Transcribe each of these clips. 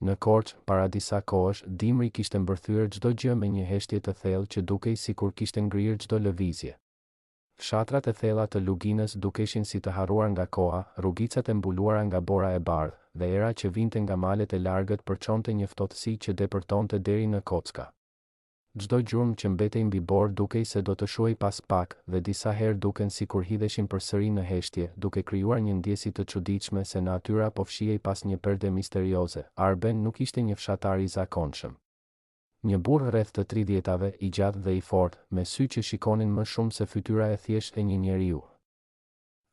Në Korçë, para disa kohësh, dimri kishte mbërthyer çdo gjë me një heshtje të thellë që dukej sikur kishte ngrirë çdo lëvizje. Fshatrat e thella të luginës dukeshin si të harruar nga koha, rrugicat e mbuluara nga bora e bardhë, dhe era që vinte nga malet e largët përçonte një ftohtësi që depërtonte deri në kocka. Çdo gjurmë që mbetej mbi borë dukej se do të shuhej pas pak, dhe disa herë duken sikur hidheshin përsëri në heshtje, duke krijuar një ndjesi të çuditshme se natyra po fshihej pas një perde misterioze. Arben nuk ishte një fshatar i zakonshëm. Një burr rreth të 30-tave, i gjatë dhe i fortë, me sy që shikonin më shumë se fytyra e thjeshtë e një njeriu.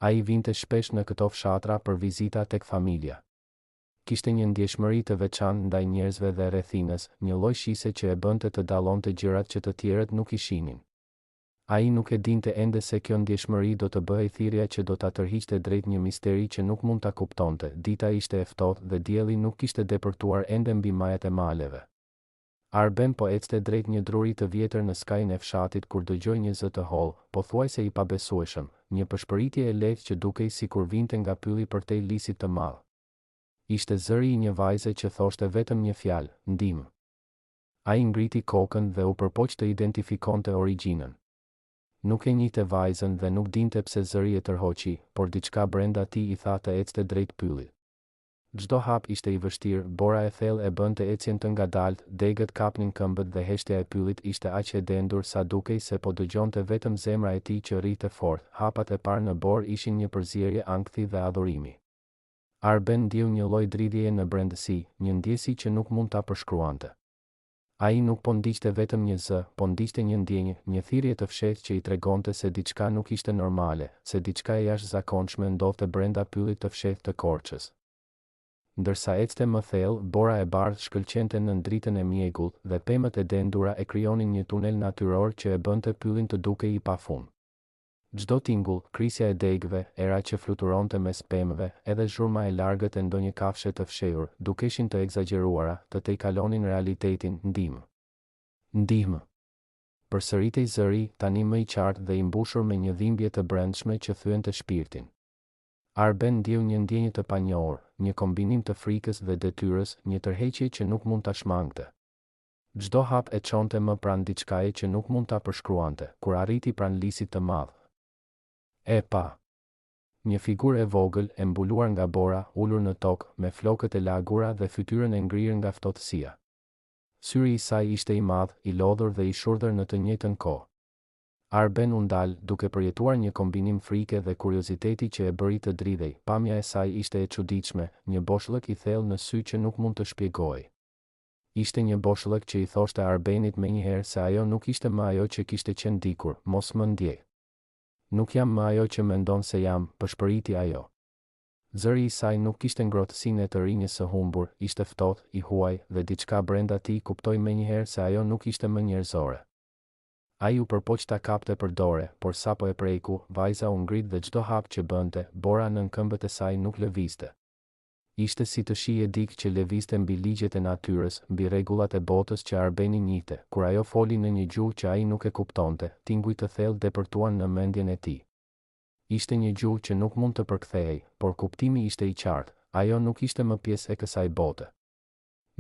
Ai vinte shpesh në këto fshatra për vizita tek familja. Kishte një ndjeshmëri të veçantë ndaj njerëzve dhe rrethinës, një lloj shise që e bënte të dallonte gjërat që të tjerët nuk i shihnin. Ai nuk e dinte ende se kjo ndjeshmëri do të bëhej thirrja që do ta tërhiqte drejt një misteri që nuk mund ta kuptonte. Dita ishte e ftohtë dhe dielli nuk kishte depërtuar ende mbi majat e maleve. Arben po ecte drejt një druri të vjetër në skajin e fshatit kur dëgjoi një zë të hollë, pothuajse i pabesueshëm, një pëshpëritje e lehtë që dukej sikur vinte nga pylli përtej lisit të madh. Ishte zëri i një vajze që thoshte vetëm një fjalë, ndihmë. Ai ngriti kokën dhe u përpoq të identifikonte origjinën. Nuk e njihte vajzën dhe nuk dinte pse zëri e tërhoqi, por diçka brenda tij i tha të ecte drejt pyllit. Çdo hap ishte i vështirë, bora e thellë e bënte ecjen të ngadaltë, degët kapnin këmbët dhe heshtja e pyllit ishte aq e dendur sa dukej se po dëgjonte vetëm zemra e tij që rrite fort. Hapat e parë në borë ishin një përzierje ankthi dhe adhurimi. Arben ndiu një lloj dridhjeje në brendësi, një ndjesi që nuk mund ta përshkruante. Ai nuk po ndiqte vetëm një zë, po ndiqte një ndjenjë, një thirrje të fshehtë që i tregonte se diçka nuk ishte normale, se diçka e jashtëzakonshme ndodhte brenda pyllit të fshehtë të Korçës. Ndërsa ecte më thellë, bora e bardhë shkëlqente në dritën e mjegullt dhe pemët e dendura e krijonin një tunel natyror që e bënte pyllin të dukej i pafund. Çdo tingull, krisja e degëve, era që fluturonte mes pemëve, edhe zhurma e largët e ndonjë kafshe të fshehur, dukeshin të egzageruara, të tejkalonin realitetin. Ndihmë. Ndihmë. Përsëritej zëri, tani më i qartë dhe i mbushur me një dhimbje të brendshme që thyente shpirtin. Arben ndjeu një ndjenjë të panjohur, një kombinim të frikës dhe detyrës, një tërheqje që nuk mund ta shmangte. Çdo hap e çonte më pranë diçkaje që nuk mund ta përshkruante, kur arriti pranë lisit të madh. E pa. Një figurë e vogël, e mbuluar nga bora, ulur në tokë, me flokët e lagura dhe fytyrën e ngrirë nga ftohtësia. Syri i saj ishte i madh, i lodhur dhe i shurdhër në të njëjtën kohë. Arben u ndal, duke përjetuar një kombinim frike dhe kurioziteti që e bëri të dridhej. Pamja e saj ishte e çuditshme, një boshllëk i thellë në sy që nuk mund të shpjegojë. Ishte një boshllëk që i thoshte Arbenit menjëherë se ajo nuk ishte më ajo që kishte qenë dikur, mos më ndjej. Nuk jam më ajo që mendon se jam, përshpëriti ajo. Zëri i saj nuk kishte ngrohtësinë e të rinjës së humbur, ishte ftohtë, i huaj, dhe diçka brenda tij kuptoi menjëherë se ajo nuk ishte më njerëzore. Ai u përpoq ta kapte për dore, por sapo e preku, vajza u ngrit dhe çdo hap që bënte, bora nën këmbët e saj nuk lëvizte. Ishte si të shije dikë që lëvizte mbi ligjet e natyrës, mbi rregullat e botës që Arbeni njihte. Kur ajo foli në një gjuhë që ai nuk e kuptonte, tinguj të thellë depërtuan në mendjen e tij. Ishte një gjuhë që nuk mund të përkthehej, por kuptimi ishte i qartë, ajo nuk ishte më pjesë e kësaj bote.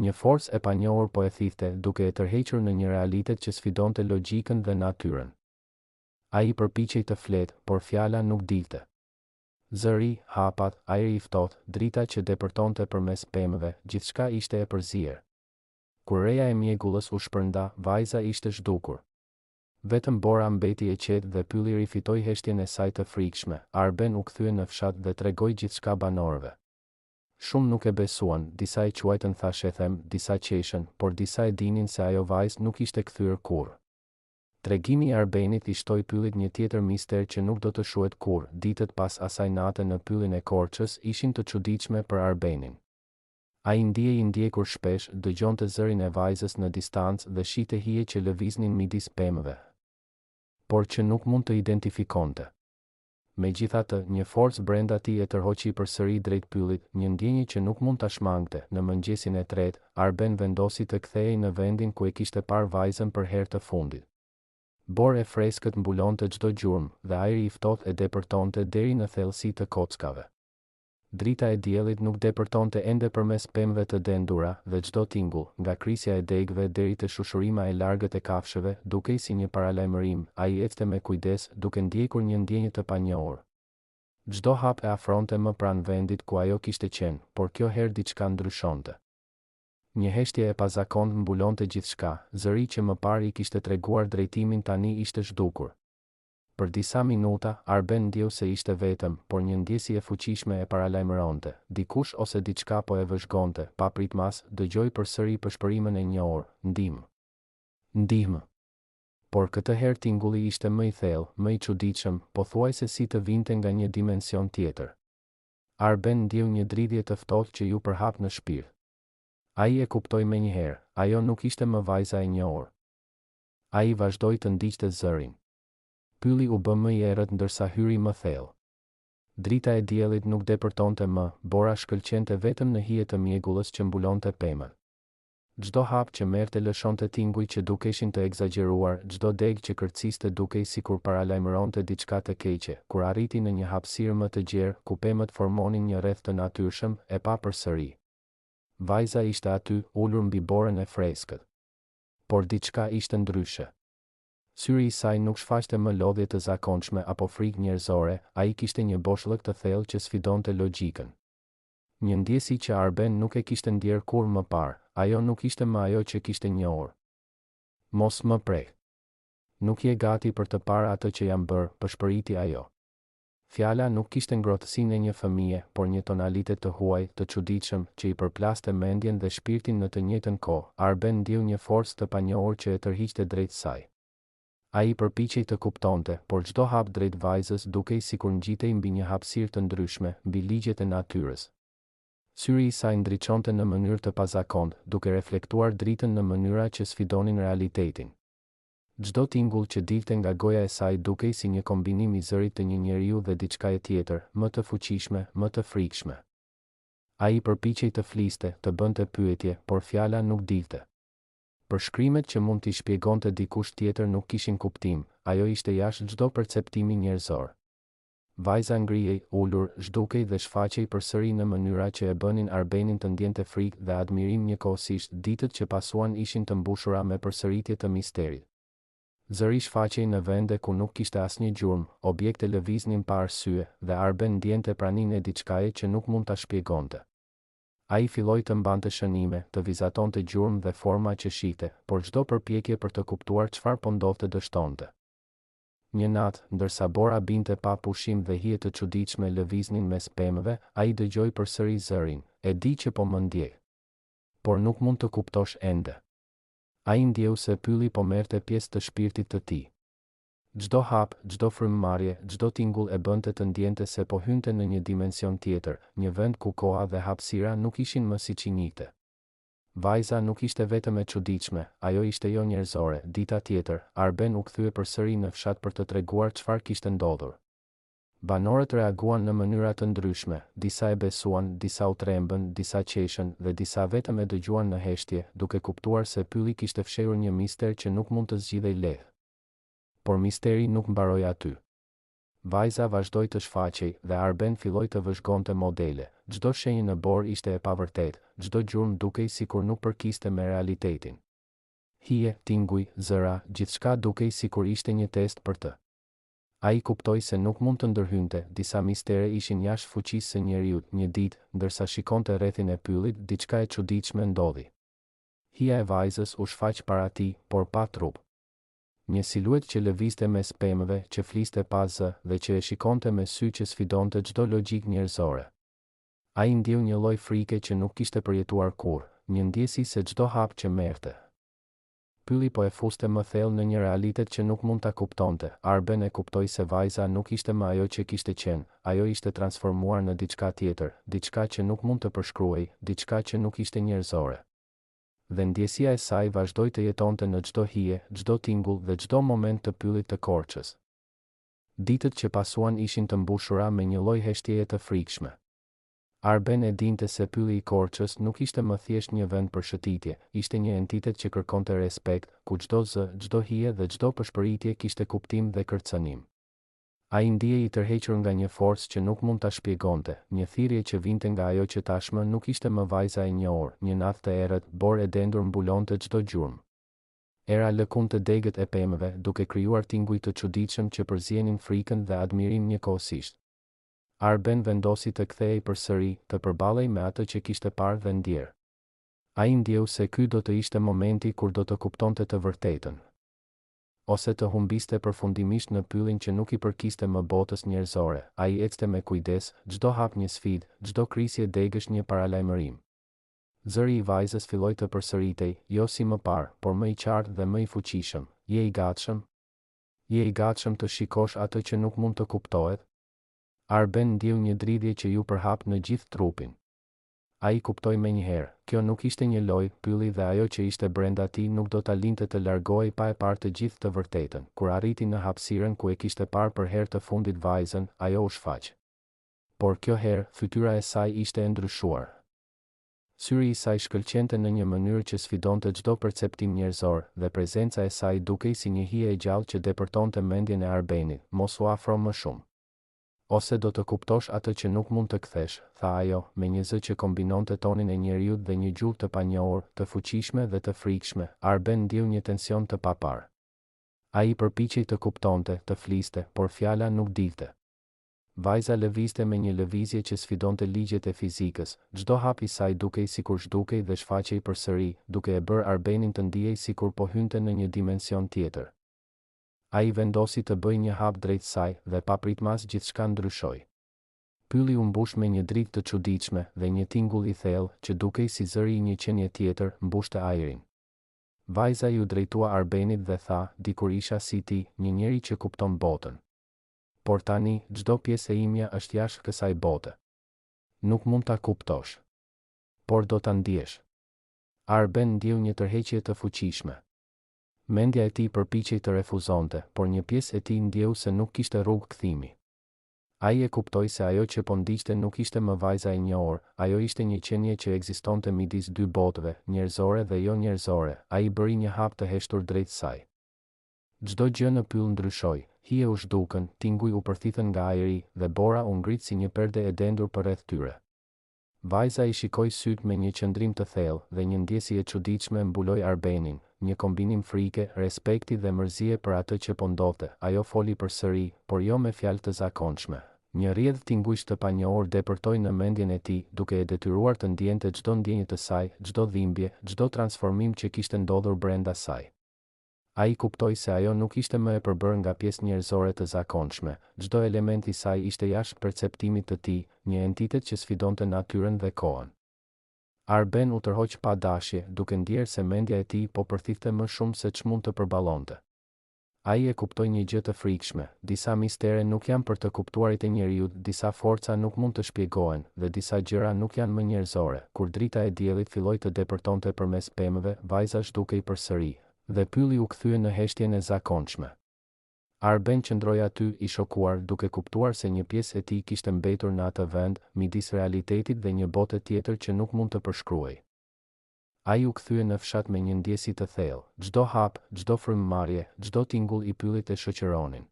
Një forcë e panjohur po e thithte, duke e tërhequr në një realitet që sfidonte logjikën dhe natyrën. Ai përpiqej të fletë, por fjala nuk dilte. Zëri, hapat, ajri i ftohtë, drita që depërtonte përmes pemëve, gjithçka ishte e përzier. Kur reja e mjegullës u shpërnda, vajza ishte zhdukur. Vetëm bora mbeti e qetë dhe pylli rifitoi heshtjen e saj të frikshme. Arben u kthye në fshat dhe tregoi gjithçka banorëve. Shumë nuk e besuan, disa i quajtën thashethem, disa qeshën, por disa e dinin se ajo vajzë nuk ishte kthyer kurrë. Tregimi i Arbenit i shtoi pyllit një tjetër mister që nuk do të shuhet kurrë. Ditët pas asaj nate në pyllin e Korçës ishin të çuditshme për Arbenin. Ai ndjehej i ndjekur shpesh, dëgjonte zërin e vajzës në distancë dhe shihte hije që lëviznin midis pemëve, por që nuk mund të identifikonte. Megjithatë, një forcë brenda tij e tërhoqi përsëri drejt pyllit, një ndjenjë që nuk mund ta shmangte. Në mëngjesin e tretë, Arben vendosi të kthehej në vendin ku e kishte parë vajzën për herë të fundit. Borë e freskët mbulonte çdo gjurmë dhe ajri i ftohtë e depërtonte deri në thellësi të kockave. Drita e diellit nuk depërtonte ende përmes pemëve të dendura dhe çdo tingull, nga krisja e degëve deri te shushurima e largët e kafshëve, dukej si një paralajmërim. Ai ecte me kujdes, duke ndjekur një ndjenjë të panjohur. Çdo hap e afronte më pranë vendit ku ajo kishte qenë, por kjo herë diçka ndryshonte. Një heshtje e pazakontë mbulonte gjithçka, zëri që më parë i kishte treguar drejtimin tani ishte zhdukur. Për disa minuta, Arben ndjeu se ishte vetëm, por një ndjesi e fuqishme e paralajmëronte. Dikush ose diçka po e vëzhgonte, pa pritmas, dëgjoi përsëri përshpërimën e njohur, ndihmë. Ndihmë. Por këtë herë tingulli ishte më i thellë, më i çuditshëm, pothuajse si të vinte nga një dimension tjetër. Arben ndjeu një dridhje të ftohtë që ju përhap në shpirt. Ai e kuptoi menjëherë, ajo nuk ishte më vajza e njohur. Ai vazhdoi të ndiqte zërin. Pylli u bë më i errët ndërsa hyri më thellë. Drita e diellit nuk depërtonte më, bora shkëlqente vetëm në hije të mjegullës që mbulonte pemën. Çdo hap që merrte lëshonte tinguj që dukeshin të egzageruar, çdo degë që kërciste dukej sikur paralajmëronte diçka të keqe. Kur arriti në një hapësirë më të gjerë, ku pemët formonin një rreth të natyrshëm, e pa përsëri. Vajza ishte aty, ulur mbi borën e freskët. Por diçka ishte ndryshe. Syri i saj nuk shfaqte më lodhje të zakonshme apo frikë njerëzore, ai kishte një boshllëk të thellë që sfidonte logjikën. Një ndjesi që Arben nuk e kishte ndjerë kur më parë, ajo nuk ishte më ajo që kishte njohur. Mos më prek. Nuk je gati për të parë atë që jam bërë, përshpëriti ajo. Fjala nuk kishte ngrohtësinë e një fëmije, por një tonalitet të huaj, të çuditshëm, që i përplaste mendjen dhe shpirtin në të njëjtën kohë. Arben ndjeu një forcë të panjohur që e tërhiqte drejt saj. Ai përpiqej të kuptonte, por çdo hap drejt vajzës dukej sikur ngjitej mbi një hapësirë të ndryshme, mbi ligjet e natyrës. Syri i saj ndriçonte në mënyrë të pazakontë, duke reflektuar dritën në mënyra që sfidonin realitetin. Çdo tingull që dilte nga goja e saj dukej si një kombinim i zërit të një njeriu dhe diçkaje tjetër, më të fuqishme, më të frikshme. Ai përpiqej të fliste, të bënte pyetje, por fjala nuk dilte. Përshkrimet që mund t'i shpjegonte dikush tjetër nuk kishin kuptim, ajo ishte jashtë çdo perceptimi njerëzor. Vajza ngrihej, ulur, zhdukej dhe shfaqej përsëri në mënyra që e bënin Arbenin të ndjente frikë dhe admirim njëkohësisht. Ditët që pasuan ishin të mbushura me përsëritje të misterit. Zëri shfaqej në vende ku nuk kishte asnjë gjurmë, objekte lëviznin pa arsye, dhe Arben ndjente praninë e diçkaje që nuk mund ta shpjegonte. Ai filloi të mbante shënime, të vizatonte gjurmë dhe forma që shihte, por çdo përpjekje për të kuptuar çfarë po ndodhte dështonte. Një natë, ndërsa bora binte pa pushim dhe hije të çuditshme lëviznin mes pemëve, ai dëgjoi përsëri zërin, e di që po më ndjek. Por nuk mund të kuptosh ende. Ai ndjeu se pylli po merrte pjesë të shpirtit të tij. Çdo hap, çdo frymëmarrje, çdo tingull e bënte të ndjente se po hynte në një dimension tjetër, një vend ku koha dhe hapësira nuk ishin më siç i njihte. Vajza nuk ishte vetëm e çuditshme, ajo ishte jo njerëzore. Dita tjetër, Arben u kthye përsëri në fshat për të treguar çfarë kishte ndodhur. Banorët reaguan në mënyra të ndryshme, disa e besuan, disa u trembën, disa qeshën dhe disa vetëm e dëgjuan në heshtje, duke kuptuar se pylli kishte fshehur një mister që nuk mund të zgjidhej lehtë. Por misteri nuk mbaroi aty. Vajza vazhdoi të shfaqej dhe Arben filloi të vëzhgonte modele. Çdo shenjë në borë ishte e pavërtetë, çdo gjurmë dukej sikur nuk përkiste me realitetin. Hije, tinguj, zëra, gjithçka dukej sikur ishte një test për të. Ai kuptoi se nuk mund të ndërhynte, disa mistere ishin jashtë fuqisë së njeriut. Një ditë, ndërsa shikonte rrethin e pyllit, diçka e çuditshme ndodhi. Hija e vajzës u shfaq para tij, por pa trup. Një siluet që lëvizte mes pemëve, që fliste pa zë dhe që e shikonte me sy që sfidonte çdo logjik njerëzore. Ai ndjeu një lloj frike që nuk kishte përjetuar kurrë, një ndjesi se çdo hap që merrte. Pylli po e fuste më thellë në një realitet që nuk mund ta kuptonte. Arben e kuptoi se vajza nuk ishte më ajo që kishte qenë, ajo ishte transformuar në diçka tjetër, diçka që nuk mund të përshkruhej, diçka që nuk ishte njerëzore. Dhe ndjesia e saj vazhdoi të jetonte në çdo hije, çdo tingull dhe çdo moment të pyllit të Korçës. Ditët që pasuan ishin të mbushura me një lloj heshtjeje të frikshme. Arben e dinte se pylli i Korçës nuk ishte më thjesht një vend për shëtitje, ishte një entitet që kërkonte respekt, ku çdo zë, çdo hije dhe çdo përshpëritje kishte kuptim dhe kërcënim. Ai ndjej I tërhequr nga një forcë që nuk mund ta shpjegonte, një thirrje që vinte nga ajo që tashmë nuk ishte më vajza e njohur, një natë të errët, borë e dendur mbulonte çdo gjurmë. Era lëkun të degët e pemëve, duke krijuar tinguj të çuditshëm që përzienin frikën dhe admirim njëkohësisht. Arben vendosi të kthehej përsëri, të përballej me atë që kishte parë dhe ndjerë. Ai ndjeu se ky do të ishte momenti kur do të kuptonte të vërtetën, ose të humbiste përfundimisht në pyllin që nuk I përkiste më botës njerëzore. Ai ecte me kujdes, çdo hap një sfidë, çdo krisje degësh një paralajmërim. Zëri I vajzës filloi të përsëritej, jo si më parë, por më I qartë dhe më I fuqishëm. Je I gatshëm? Je I gatshëm të shikosh atë që nuk mund të kuptohet? Arben ndjeu një dridhje që ju përhap në gjithë trupin. Ai kuptoi menjëherë, kjo nuk ishte një lojë, pylli dhe ajo që ishte brenda tij nuk do ta linte të largohej pa e parë të gjithë të vërtetën. Kur arriti në hapësirën ku e kishte parë për herë të fundit vajzën, ajo u shfaq. Por kjo herë, fytyra e saj ishte e ndryshuar. Syri I saj shkëlqente në një mënyrë që sfidonte çdo perceptim njerëzor, dhe prezenca e saj dukej si një hije e gjallë që depërtonte mendjen e Arbenit. Mos u afro më shumë. Ose do të kuptosh atë që nuk mund të kthesh, tha ajo, me një zë që kombinonte tonin e njeriut dhe një gjuhë të panjohur, të fuqishme dhe të frikshme. Arben ndjeu një tension të paparë. Ai përpiqej të kuptonte, të fliste, por fjala nuk dilte. Vajza lëvizte me një lëvizje që sfidonte ligjet e fizikës, çdo hap I saj dukej sikur zhdukej dhe shfaqej përsëri, duke e bërë Arbenin të ndjej sikur po hynte në një dimension tjetër. Ai vendosi të bëjë një hap drejt saj dhe papritmas gjithçka ndryshoi. Pylli u mbush me një dritë të çuditshme dhe një tingull I thellë që dukej si zëri I një qenie tjetër mbushte ajrin. Vajza ju drejtua Arbenit dhe tha, dikur isha si ti, një njeri që kupton botën. Por tani, çdo pjesë e imja është jashtë kësaj bote. Nuk mund ta kuptosh, por do ta ndjesh. Arben ndjeu një tërheqje të fuqishme. Mendja e tij përpiqej të refuzonte, por një pjesë e tij ndjeu se nuk kishte rrugë kthimi. Ai e kuptoi se ajo që po ndiqte nuk ishte më vajza e njohur, ajo ishte një qenie që ekzistonte midis dy botëve, njerëzore dhe jo njerëzore. Ai bëri një hap të heshtur drejt saj. Çdo gjë në pyll ndryshoi, hije u zhdukën, tinguj u përthithën nga ajri dhe bora u ngrit si një perde e dendur përreth tyre. Vajza I shikoi syt me një qëndrim të thellë dhe një ndjesi e çuditshme mbuloi Arbenin, një kombinim frike, respekti dhe mërzie për atë që po ndodhte. Ajo foli përsëri, por jo me fjalë të zakonshme. Një rrjedh tinguish të panjohur depërtoi në mendjen e tij, duke e detyruar të ndjente çdo ndjenjë të saj, çdo dhimbje, çdo transformim që kishte ndodhur brenda saj. Ai kuptoi se ajo nuk ishte më e përbërë nga pjesë njerëzore të zakonshme, çdo element I saj ishte jashtë perceptimit të tij, një entitet që sfidonte natyrën dhe kohën. Arben u tërhoq pa dashje, duke ndjerë se mendja e tij po përthithte më shumë se ç'mund të përballonte. Ai e kuptoi një gjë të frikshme, disa mistere nuk janë për të kuptuarit e njeriut, disa forca nuk mund të shpjegohen, dhe disa gjëra nuk janë më njerëzore. Kur drita e diellit filloi të depërtonte përmes pemëve, vajza zhdukej përsëri, dhe pylli u kthye në heshtjen e zakonshme. Arben qëndroi aty I shokuar, duke kuptuar se një pjesë e tij kishte mbetur në atë vend, midis realitetit dhe një bote tjetër që nuk mund të përshkruaj. Ai u kthye në fshat me një ndjesi të thellë, çdo hap, çdo frymëmarrje, çdo tingull I pyllit e shoqëronin.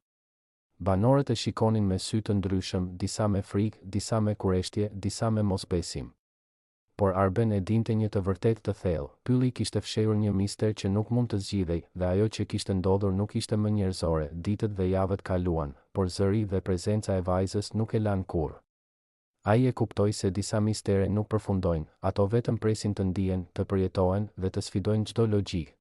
Banorët e shikonin me sy të ndryshëm, disa me frikë, disa me kureshtje, disa me mosbesim. Por Arben e dinte një të vërtetë të thellë, pylli kishte fshehur një mister që nuk mund të zgjidhej, dhe ajo që kishte ndodhur nuk ishte më njerëzore. Ditët dhe javët kaluan, por zëri dhe prezenca e vajzës nuk e lan kurrë. Ai e kuptoi se disa mistere nuk përfundojnë, ato vetëm presin të ndihen, të përjetohen dhe të sfidojnë çdo logjikë.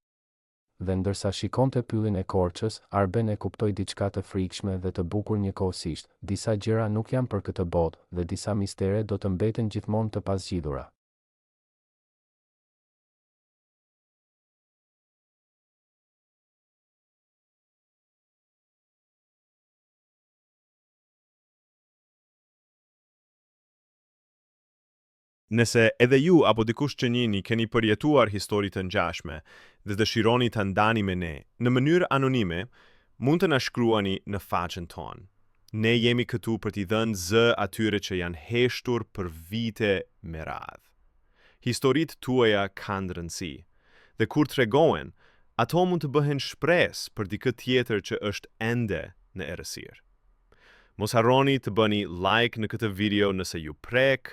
Dhe ndërsa shikonte pyllin e Korçës, Arben e kuptoi diçka të frikshme dhe të bukur njëkohësisht. Disa gjëra nuk janë për këtë botë, dhe disa mistere do të mbeten gjithmonë të pasgjidhura. Nëse edhe ju apo dikush që njihni keni përjetuar histori të ngjashme dhe dëshironi ta ndani me ne në mënyrë anonime, mund të na shkruani në faqen tonë. Ne jemi këtu për t'i dhënë zë atyre që janë heshtur për vite me radhë. Historitë tuaja kanë rëndësi, dhe kur tregohen, ato mund të bëhen shpresë për dikë tjetër që është ende në errësirë. Mos harroni të bëni like në këtë video nëse ju prek,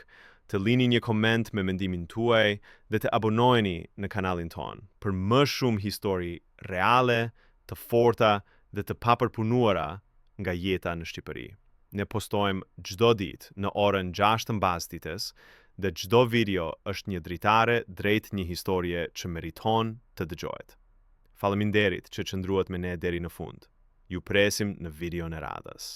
të lini një koment me mendimin tuaj dhe të abonoheni në kanalin ton për më shumë histori reale, të forta dhe të papërpunuara nga jeta në Shqipëri. Ne postojmë çdo ditë në orën 6 të mbasditës dhe çdo video është një dritare drejt një historie që meriton të dëgjohet. Faleminderit që qëndruat me ne deri në fund. Ju presim në videon e radhës.